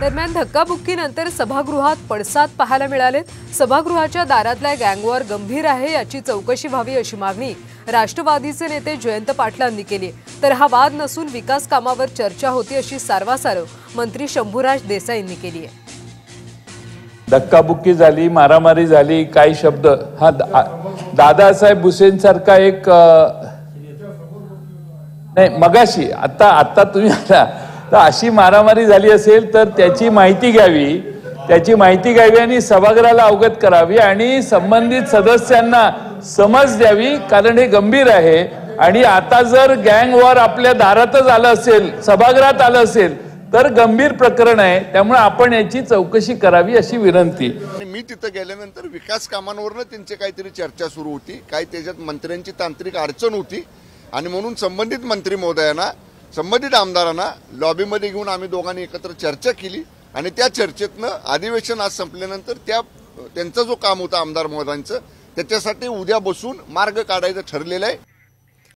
दरम्यान धक्काबुक्कीनंतर सभागृहात पडसाद पाहायला मिळाले। सभागृहाच्या दारातल्या गँगवॉर गंभीर आहे, याची चौकशी व्हावी अशी मागणी राष्ट्रवादीचे नेते जयंत पाटलांनी केली। तर हा वाद नसून विकास कामावर चर्चा होती अशी सारवासारव मंत्री शंभूराज देसाईंनी केली आहे। धक्काबुक्की झाली, मारामारी झाली, काही शब्द हा दादासाहेब भुसेंसारखा एक नाही मगाशी आता तुम्ही आला तर अशी मारामारी झाली असेल तर त्याची माहिती घ्यावी आणि सभागृहाला अवगत करावी आणि संबंधित सदस्यांना समज द्यावी, कारण हे गंभीर आहे। आणि आता जर गँग वॉर आपल्या दारातच आलं असेल, सभागृहात आलं असेल तर गंभीर प्रकरण आहे, त्यामुळे आपण याची चौकशी करावी अशी विनंती। मी तिथे गेल्यानंतर विकास कामांवरनं त्यांची काहीतरी चर्चा सुरू होती, काही त्याच्यात मंत्र्यांची तांत्रिक अडचण होती आणि म्हणून संबंधित मंत्री महोदयांना संबंधित आमदारांना लॉबीमध्ये घेऊन आम्ही दोघांनी एकत्र चर्चा केली आणि त्या चर्चेतनं अधिवेशन आज संपल्यानंतर त्यांचा जो काम होता आमदार महोदयांचं त्याच्यासाठी उद्या बसून मार्ग काढायचं ठरलेलं आहे।